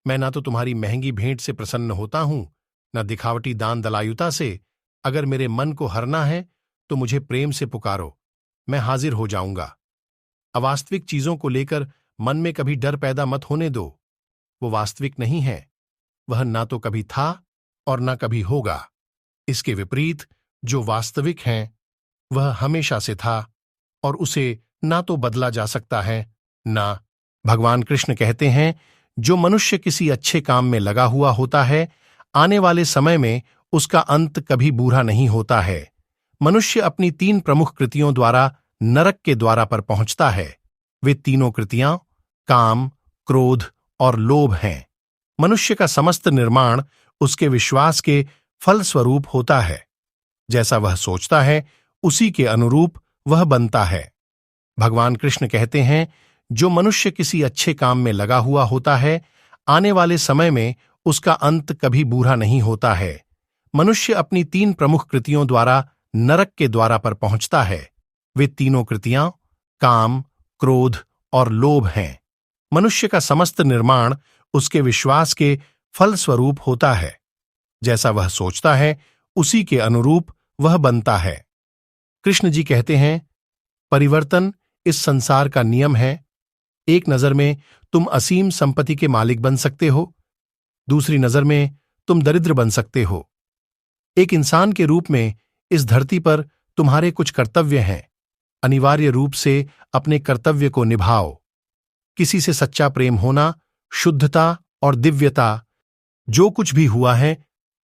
मैं ना तो तुम्हारी महंगी भेंट से प्रसन्न होता हूं, न दिखावटी दान दलायुता से। अगर मेरे मन को हरना है तो मुझे प्रेम से पुकारो, मैं हाजिर हो जाऊंगा। अवास्तविक चीजों को लेकर मन में कभी डर पैदा मत होने दो। वो वास्तविक नहीं है, वह ना तो कभी था और ना कभी होगा। इसके विपरीत जो वास्तविक हैं वह हमेशा से था और उसे ना तो बदला जा सकता है ना। भगवान कृष्ण कहते हैं, जो मनुष्य किसी अच्छे काम में लगा हुआ होता है, आने वाले समय में उसका अंत कभी बुरा नहीं होता है। मनुष्य अपनी 3 प्रमुख कृतियों द्वारा नरक के द्वारा पर पहुंचता है। वे तीनों कृतियां काम, क्रोध और लोभ हैं। मनुष्य का समस्त निर्माण उसके विश्वास के फलस्वरूप होता है। जैसा वह सोचता है उसी के अनुरूप वह बनता है। भगवान कृष्ण कहते हैं, जो मनुष्य किसी अच्छे काम में लगा हुआ होता है, आने वाले समय में उसका अंत कभी बुरा नहीं होता है। मनुष्य अपनी 3 प्रमुख कृतियों द्वारा नरक के द्वारा पर पहुंचता है। वे तीनों कृतियां काम, क्रोध और लोभ हैं। मनुष्य का समस्त निर्माण उसके विश्वास के फलस्वरूप होता है। जैसा वह सोचता है उसी के अनुरूप वह बनता है। कृष्ण जी कहते हैं, परिवर्तन इस संसार का नियम है। एक नजर में तुम असीम संपत्ति के मालिक बन सकते हो, दूसरी नजर में तुम दरिद्र बन सकते हो। एक इंसान के रूप में इस धरती पर तुम्हारे कुछ कर्तव्य हैं। अनिवार्य रूप से अपने कर्तव्य को निभाओ। किसी से सच्चा प्रेम होना, शुद्धता और दिव्यता, जो कुछ भी हुआ है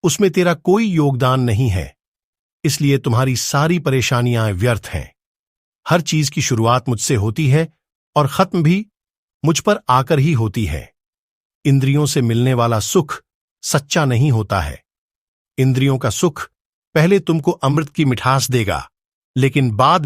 उसमें तेरा कोई योगदान नहीं है, इसलिए तुम्हारी सारी परेशानियां व्यर्थ हैं। हर चीज की शुरुआत मुझसे होती है और खत्म भी मुझ पर आकर ही होती है। इंद्रियों से मिलने वाला सुख सच्चा नहीं होता है। इंद्रियों का सुख पहले तुमको अमृत की मिठास देगा, लेकिन बाद